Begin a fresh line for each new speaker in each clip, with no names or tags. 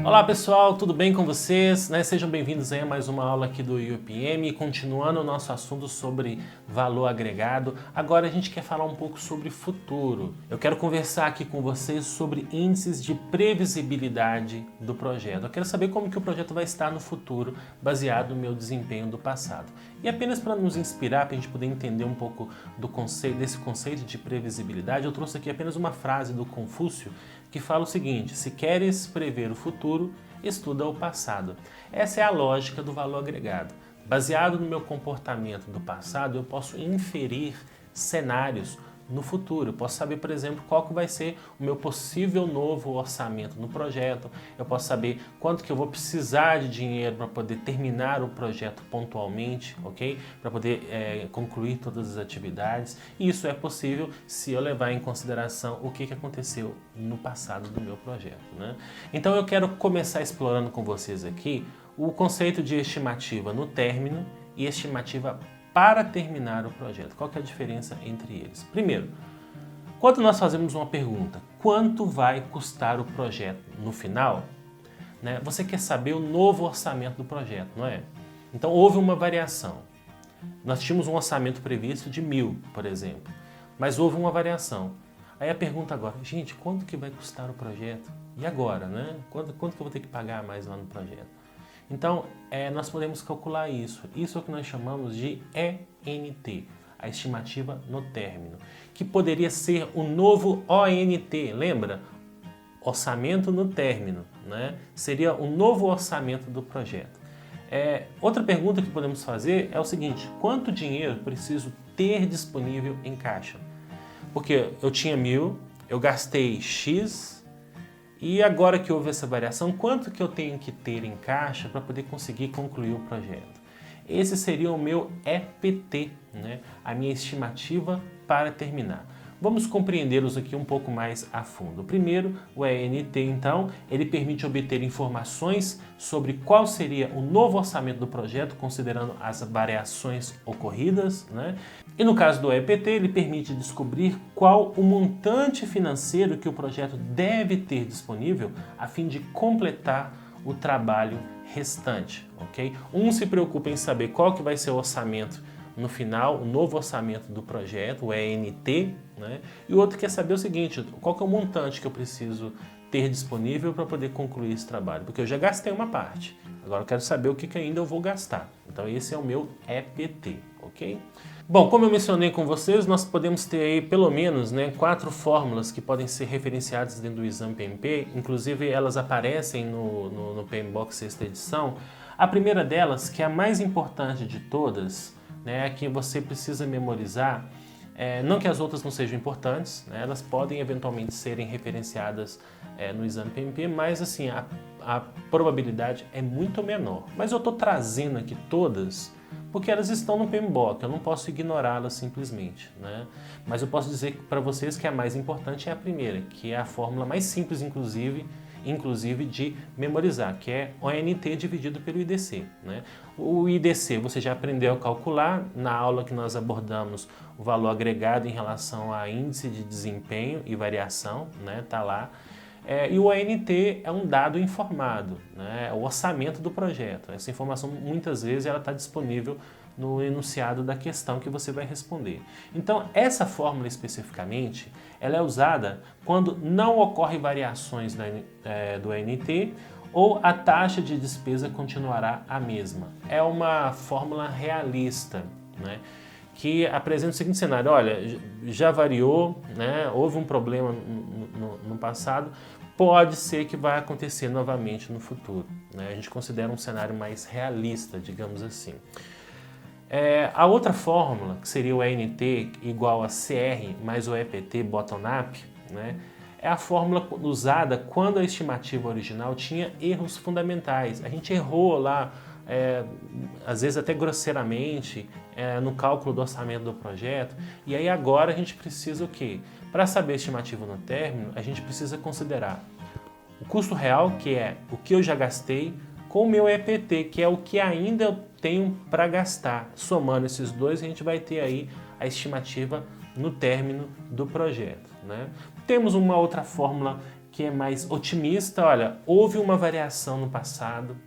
Olá pessoal, tudo bem com vocês? Sejam bem-vindos a mais uma aula aqui do UPM, continuando o nosso assunto sobre valor agregado. Agora a gente quer falar um pouco sobre futuro. Eu quero conversar aqui com vocês sobre índices de previsibilidade do projeto. Eu quero saber como que o projeto vai estar no futuro, baseado no meu desempenho do passado. E apenas para nos inspirar, para a gente poder entender um pouco desse conceito de previsibilidade, eu trouxe aqui apenas uma frase do Confúcio que fala o seguinte: se queres prever o futuro, estuda o passado. Essa é a lógica do valor agregado. Baseado no meu comportamento do passado, eu posso inferir cenários no futuro. Eu posso saber, por exemplo, qual que vai ser o meu possível novo orçamento no projeto. Eu posso saber quanto que eu vou precisar de dinheiro para poder terminar o projeto pontualmente, ok? Para poder concluir todas as atividades. E isso é possível se eu levar em consideração o que aconteceu no passado do meu projeto, né? Então eu quero começar explorando com vocês aqui o conceito de estimativa no término e estimativa para terminar o projeto. Qual que é a diferença entre eles? Primeiro, quando nós fazemos uma pergunta, quanto vai custar o projeto no final, né, você quer saber o novo orçamento do projeto, não é? Então houve uma variação. Nós tínhamos um orçamento previsto de 1.000, por exemplo, mas houve uma variação. Aí a pergunta agora, gente, quanto que vai custar o projeto? E agora, né? Quanto que eu vou ter que pagar mais lá no projeto? Então, nós podemos calcular isso. Isso é o que nós chamamos de ENT, a estimativa no término, que poderia ser o novo ONT, lembra? Orçamento no término, né? Seria o novo orçamento do projeto. Outra pergunta que podemos fazer é o seguinte: quanto dinheiro preciso ter disponível em caixa? Porque eu tinha 1.000, eu gastei X, e agora que houve essa variação, quanto que eu tenho que ter em caixa para poder conseguir concluir o projeto? Esse seria o meu EPT, né? A minha estimativa para terminar. Vamos compreendê-los aqui um pouco mais a fundo. Primeiro, o ENT, então, ele permite obter informações sobre qual seria o novo orçamento do projeto, considerando as variações ocorridas, né? E no caso do EPT, ele permite descobrir qual o montante financeiro que o projeto deve ter disponível a fim de completar o trabalho restante, ok? Um se preocupa em saber qual que vai ser o orçamento no final, o novo orçamento do projeto, o ENT, né? E o outro quer saber o seguinte: qual que é o montante que eu preciso ter disponível para poder concluir esse trabalho? Porque eu já gastei uma parte, agora eu quero saber o que ainda eu vou gastar. Então esse é o meu EPT, ok? Bom, como eu mencionei com vocês, nós podemos ter aí pelo menos 4 fórmulas que podem ser referenciadas dentro do exame PMP, inclusive elas aparecem no PMBOK 6ª edição. A primeira delas, que é a mais importante de todas, né, que você precisa memorizar, não que as outras não sejam importantes, né, elas podem eventualmente serem referenciadas no exame PMP, mas assim, a probabilidade é muito menor. Mas eu estou trazendo aqui todas porque elas estão no PMBOK, eu não posso ignorá-las simplesmente, né? Mas eu posso dizer para vocês que a mais importante é a primeira, que é a fórmula mais simples, inclusive de memorizar, que é ONT dividido pelo IDC, né? O IDC você já aprendeu a calcular na aula que nós abordamos o valor agregado em relação a índice de desempenho e variação, né? Tá lá. E o ONT é um dado informado, né? É o orçamento do projeto. Essa informação muitas vezes ela está disponível no enunciado da questão que você vai responder. Então essa fórmula especificamente ela é usada quando não ocorrem variações do ONT ou a taxa de despesa continuará a mesma. É uma fórmula realista, né, que apresenta o seguinte cenário: olha, já variou, né, houve um problema no passado, pode ser que vai acontecer novamente no futuro, né? A gente considera um cenário mais realista, digamos assim. A outra fórmula, que seria o ENT igual a CR mais o EPT bottom-up, né, é a fórmula usada quando a estimativa original tinha erros fundamentais. A gente errou lá, às vezes até grosseiramente, no cálculo do orçamento do projeto, e aí agora a gente precisa o quê? Para saber a estimativa no término, a gente precisa considerar o custo real, que é o que eu já gastei, com o meu EPT, que é o que ainda eu tenho para gastar. Somando esses dois, a gente vai ter aí a estimativa no término do projeto, né? Temos uma outra fórmula que é mais otimista, olha, houve uma variação no passado,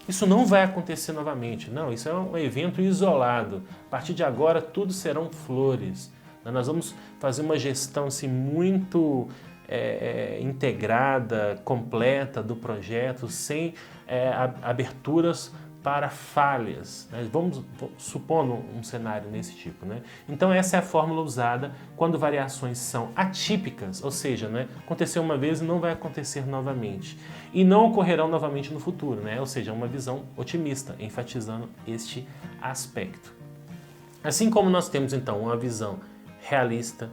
isso não vai acontecer novamente. Não, isso é um evento isolado. A partir de agora, tudo serão flores. Nós vamos fazer uma gestão assim, muito integrada, completa do projeto, sem aberturas para falhas, né? Vamos supondo um cenário nesse tipo, né? Então essa é a fórmula usada quando variações são atípicas, ou seja, né, aconteceu uma vez e não vai acontecer novamente. E não ocorrerão novamente no futuro, né? Ou seja, uma visão otimista, enfatizando este aspecto. Assim como nós temos então uma visão realista,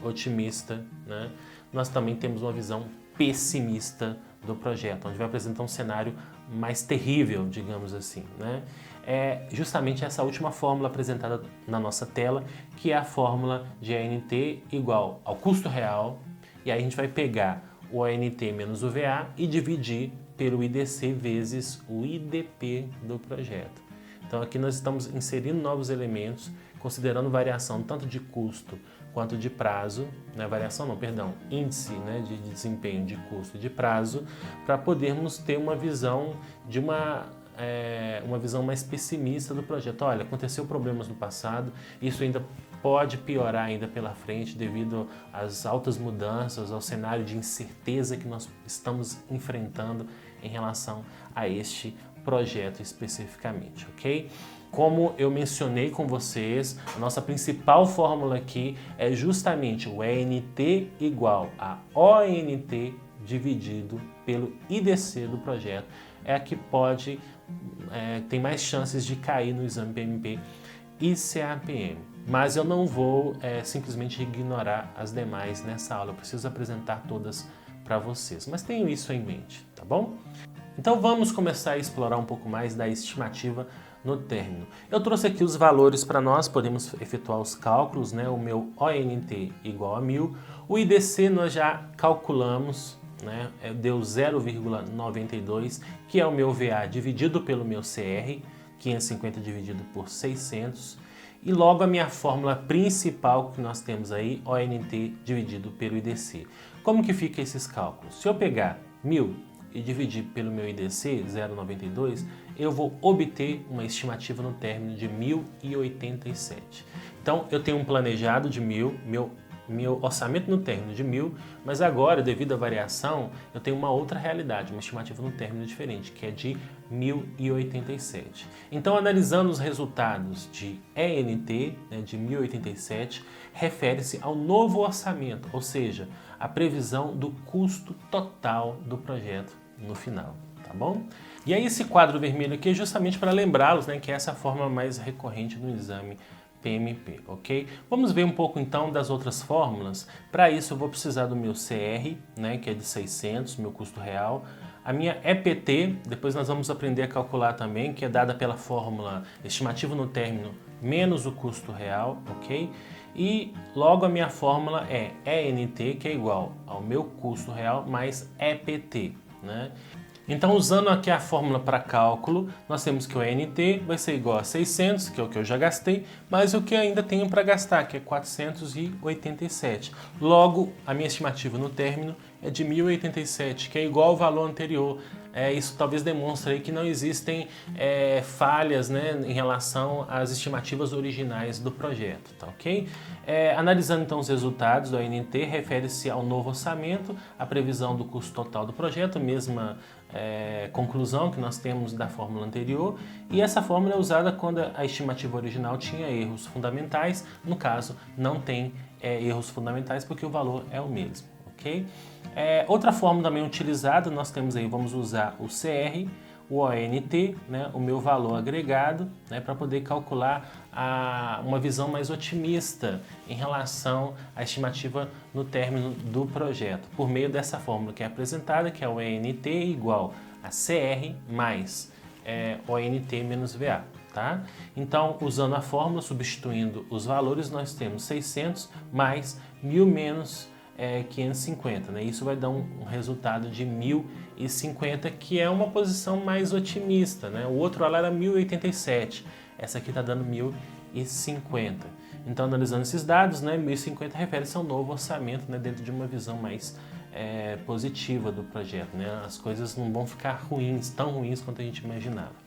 otimista, né? Nós também temos uma visão pessimista do projeto, onde vai apresentar um cenário mais terrível, digamos assim, né? É justamente essa última fórmula apresentada na nossa tela, que é a fórmula de ANT igual ao custo real, e aí a gente vai pegar o ONT menos o VA e dividir pelo IDC vezes o IDP do projeto. Então aqui nós estamos inserindo novos elementos, considerando variação tanto de custo quanto de prazo, né, variação não, perdão, índice, né, de desempenho de custo e de prazo, para podermos ter uma visão de uma visão mais pessimista do projeto. Olha, aconteceu problemas no passado, isso ainda pode piorar ainda pela frente devido às altas mudanças, ao cenário de incerteza que nós estamos enfrentando em relação a este projeto especificamente, ok? Como eu mencionei com vocês, a nossa principal fórmula aqui é justamente o ENT igual a ONT dividido pelo IDC do projeto. É a que tem mais chances de cair no exame PMP e CAPM. Mas eu não vou simplesmente ignorar as demais nessa aula, eu preciso apresentar todas para vocês. Mas tenho isso em mente, tá bom? Então vamos começar a explorar um pouco mais da estimativa no término. Eu trouxe aqui os valores para nós, podemos efetuar os cálculos, né? O meu ONT igual a 1000, o IDC nós já calculamos, né? Deu 0,92, que é o meu VA dividido pelo meu CR, 550 dividido por 600, e logo a minha fórmula principal que nós temos aí, ONT dividido pelo IDC. Como que fica esses cálculos? Se eu pegar 1000 e dividir pelo meu IDC, 0,92, eu vou obter uma estimativa no término de 1087. Então, eu tenho um planejado de 1000, meu orçamento no término de 1000, mas agora, devido à variação, eu tenho uma outra realidade, uma estimativa no término diferente, que é de 1087. Então, analisando os resultados de ENT, né, de 1087, refere-se ao novo orçamento, ou seja, a previsão do custo total do projeto no final, tá bom? E aí esse quadro vermelho aqui é justamente para lembrá-los, né, que essa é a forma mais recorrente no exame PMP, ok? Vamos ver um pouco então das outras fórmulas. Para isso eu vou precisar do meu CR, né, que é de 600, meu custo real. A minha EPT, depois nós vamos aprender a calcular também, que é dada pela fórmula estimativa no término menos o custo real, ok? E logo a minha fórmula é ENT, que é igual ao meu custo real mais EPT, né? Então, usando aqui a fórmula para cálculo, nós temos que o ENT vai ser igual a 600, que é o que eu já gastei, mais o que eu ainda tenho para gastar, que é 487. Logo, a minha estimativa no término é de 1087, que é igual ao valor anterior. Isso talvez demonstre aí que não existem falhas, né, em relação às estimativas originais do projeto, tá ok? Analisando então os resultados do ANT, refere-se ao novo orçamento, a previsão do custo total do projeto, mesma conclusão que nós temos da fórmula anterior, e essa fórmula é usada quando a estimativa original tinha erros fundamentais, no caso não tem erros fundamentais porque o valor é o mesmo, ok? Outra fórmula também utilizada, nós temos aí, vamos usar o CR, o ONT, né, o meu valor agregado, né, para poder calcular uma visão mais otimista em relação à estimativa no término do projeto, por meio dessa fórmula que é apresentada, que é o ONT igual a CR mais ONT menos VA. Tá? Então, usando a fórmula, substituindo os valores, nós temos 600 mais 1000 menos 550, né? Isso vai dar um resultado de 1050, que é uma posição mais otimista, né? O outro lá era 1087, essa aqui está dando 1050. Então, analisando esses dados, né, 1050 refere-se ao novo orçamento, né, dentro de uma visão mais positiva do projeto, né? As coisas não vão ficar ruins, tão ruins quanto a gente imaginava.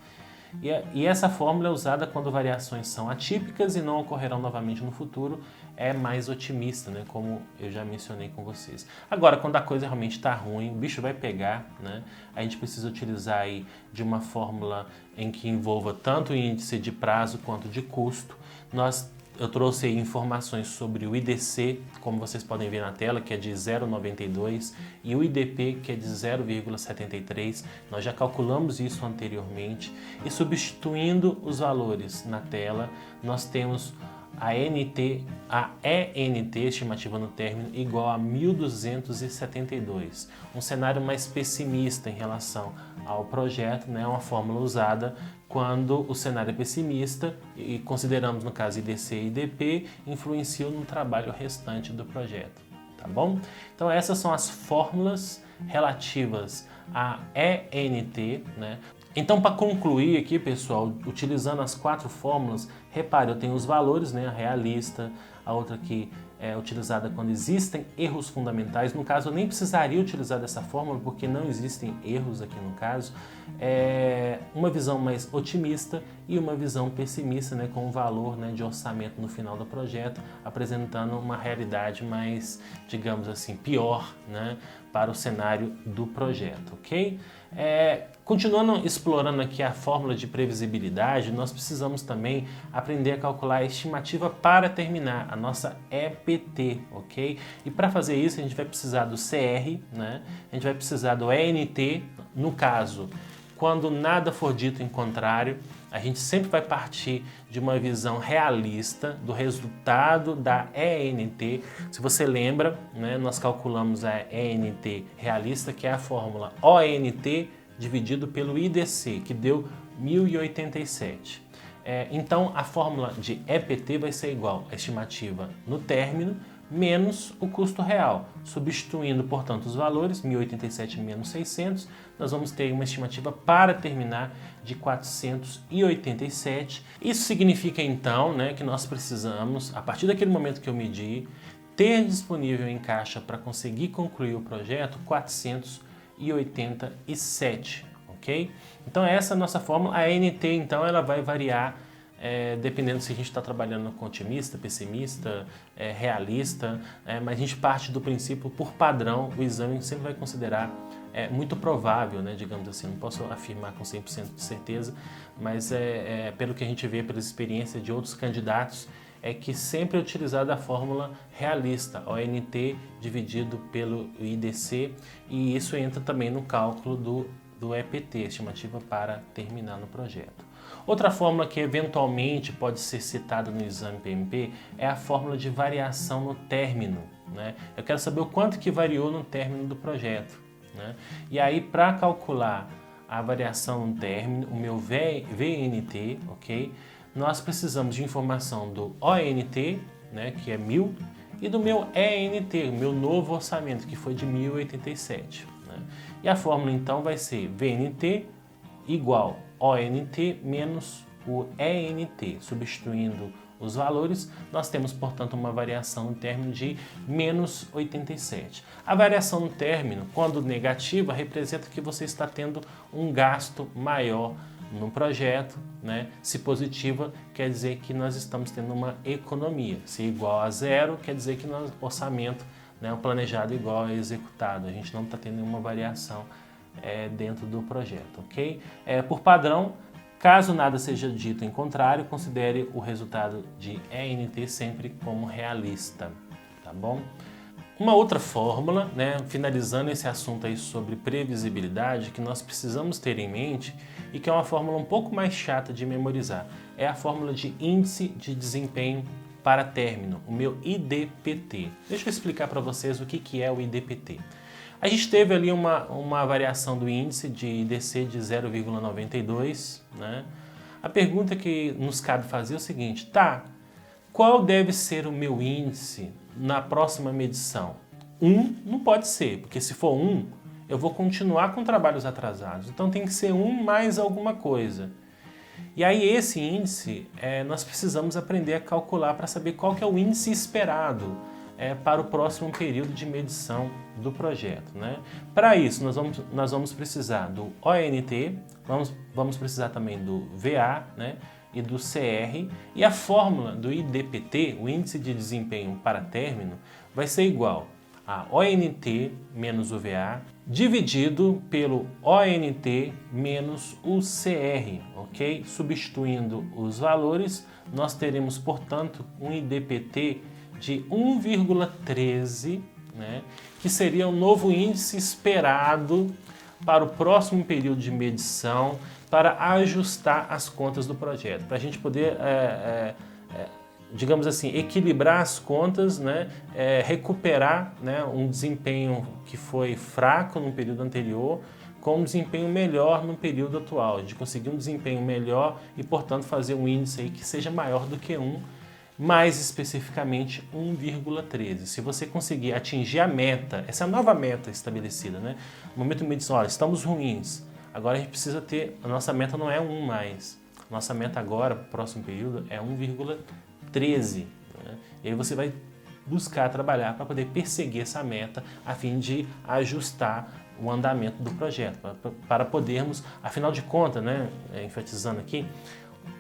E essa fórmula é usada quando variações são atípicas e não ocorrerão novamente no futuro, é mais otimista, né? Como eu já mencionei com vocês. Agora, quando a coisa realmente está ruim, o bicho vai pegar, né? A gente precisa utilizar aí de uma fórmula em que envolva tanto o índice de prazo quanto de custo. Eu trouxe aí informações sobre o IDC, como vocês podem ver na tela, que é de 0,92, e o IDP, que é de 0,73. Nós já calculamos isso anteriormente. E substituindo os valores na tela, nós temos a ENT, estimativa no término, igual a 1.272. Um cenário mais pessimista em relação ao projeto, né? Uma fórmula usada quando o cenário é pessimista e consideramos, no caso, IDC e IDP, influenciam no trabalho restante do projeto, tá bom? Então essas são as fórmulas relativas a ENT, né? Então, para concluir aqui, pessoal, utilizando as 4 fórmulas, repare, eu tenho os valores, né, a realista, a outra que é utilizada quando existem erros fundamentais. No caso, eu nem precisaria utilizar dessa fórmula, porque não existem erros aqui no caso. Uma visão mais otimista e uma visão pessimista, né, com um valor, né, de orçamento no final do projeto, apresentando uma realidade mais, digamos assim, pior, né, para o cenário do projeto, ok? Continuando explorando aqui a fórmula de previsibilidade, nós precisamos também aprender a calcular a estimativa para terminar, a nossa EPT, ok? E para fazer isso a gente vai precisar do CR, né? A gente vai precisar do ENT, no caso, quando nada for dito em contrário, a gente sempre vai partir de uma visão realista do resultado da ENT. Se você lembra, né, nós calculamos a ENT realista, que é a fórmula ONT dividido pelo IDC, que deu 1087. Então, a fórmula de EPT vai ser igual à estimativa no término menos o custo real. Substituindo, portanto, os valores, 1087 menos 600, nós vamos ter uma estimativa para terminar de 487. Isso significa, então, né, que nós precisamos, a partir daquele momento que eu medi, ter disponível em caixa para conseguir concluir o projeto 487, ok? Então essa é a nossa fórmula. A NT, então, ela vai variar dependendo se a gente está trabalhando com otimista, pessimista, realista, mas a gente parte do princípio, por padrão, o exame sempre vai considerar muito provável, né, digamos assim, não posso afirmar com 100% de certeza, mas pelo que a gente vê, pelas experiências de outros candidatos, é que sempre é utilizada a fórmula realista, ONT dividido pelo IDC, e isso entra também no cálculo do EPT, estimativa para terminar no projeto. Outra fórmula que eventualmente pode ser citada no exame PMP é a fórmula de variação no término, né? Eu quero saber o quanto que variou no término do projeto, né? E aí, para calcular a variação no término, o meu VNT, ok? Nós precisamos de informação do ONT, né, que é 1000, e do meu ENT, o meu novo orçamento, que foi de 1087. Né? E a fórmula então vai ser VNT igual ONT menos o ENT. Substituindo os valores, nós temos, portanto, uma variação no término de menos 87. A variação no término, quando negativa, representa que você está tendo um gasto maior no projeto, né? Se positiva, quer dizer que nós estamos tendo uma economia. Se igual a zero, quer dizer que o orçamento, né, o planejado igual ao executado. A gente não está tendo nenhuma variação dentro do projeto, ok? Por padrão, caso nada seja dito em contrário, considere o resultado de ENT sempre como realista, tá bom? Uma outra fórmula, né, finalizando esse assunto aí sobre previsibilidade, que nós precisamos ter em mente e que é uma fórmula um pouco mais chata de memorizar, é a fórmula de índice de desempenho para término, o meu IDPT. Deixa eu explicar para vocês o que é o IDPT. A gente teve ali uma variação do índice de IDC de 0,92, né? A pergunta que nos cabe fazer é o seguinte, tá, qual deve ser o meu índice na próxima medição? 1 não pode ser, porque se for 1, eu vou continuar com trabalhos atrasados. Então tem que ser 1 mais alguma coisa. E aí esse índice, nós precisamos aprender a calcular para saber qual que é o índice esperado. para o próximo período de medição do projeto, né? Para isso, nós vamos precisar do ONT, vamos precisar também do VA, né? E do CR, e a fórmula do IDPT, o Índice de Desempenho para Término, vai ser igual a ONT menos o VA dividido pelo ONT menos o CR, ok? Substituindo os valores, nós teremos, portanto, um IDPT de 1,13, né? Que seria o novo índice esperado para o próximo período de medição, para ajustar as contas do projeto, para a gente poder, digamos assim, equilibrar as contas, né? Recuperar, né? Um desempenho que foi fraco no período anterior, com um desempenho melhor no período atual, de conseguir um desempenho melhor e, portanto, fazer um índice aí que seja maior do que 1, mais especificamente 1,13. Se você conseguir atingir a meta, essa é a nova meta estabelecida, né? No momento de medição, olha, estamos ruins, agora a gente precisa ter, a nossa meta não é 1 mais, nossa meta agora, próximo período, é 1,13. Né? E aí você vai buscar trabalhar para poder perseguir essa meta, a fim de ajustar o andamento do projeto, para podermos, afinal de contas, né, enfatizando aqui,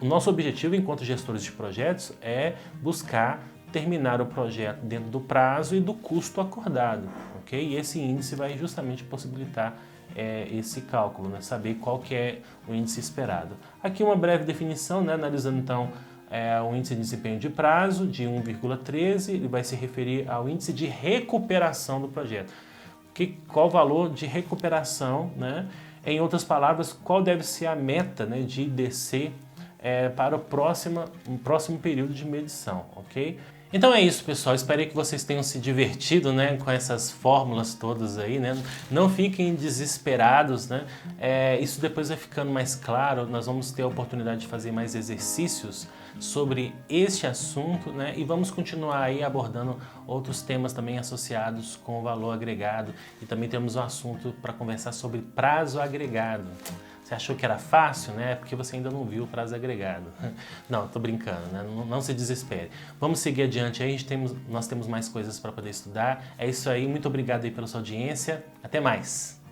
o nosso objetivo enquanto gestores de projetos é buscar terminar o projeto dentro do prazo e do custo acordado, ok? E esse índice vai justamente possibilitar esse cálculo, né? Saber qual que é o índice esperado. Aqui uma breve definição, né? Analisando então o índice de desempenho de prazo de 1,13, ele vai se referir ao índice de recuperação do projeto. Qual o valor de recuperação, né? Em outras palavras, qual deve ser a meta, né, de IDC para o próximo período de medição, ok? Então é isso, pessoal. Espero que vocês tenham se divertido, né, com essas fórmulas todas aí, né? Não fiquem desesperados, né? Isso depois vai ficando mais claro. Nós vamos ter a oportunidade de fazer mais exercícios sobre este assunto, né? E vamos continuar aí abordando outros temas também associados com o valor agregado. E também temos um assunto para conversar sobre prazo agregado. Você achou que era fácil, né? É porque você ainda não viu o prazo agregado. Não, tô brincando, né? Não se desespere. Vamos seguir adiante aí, nós temos mais coisas para poder estudar. É isso aí, muito obrigado aí pela sua audiência. Até mais!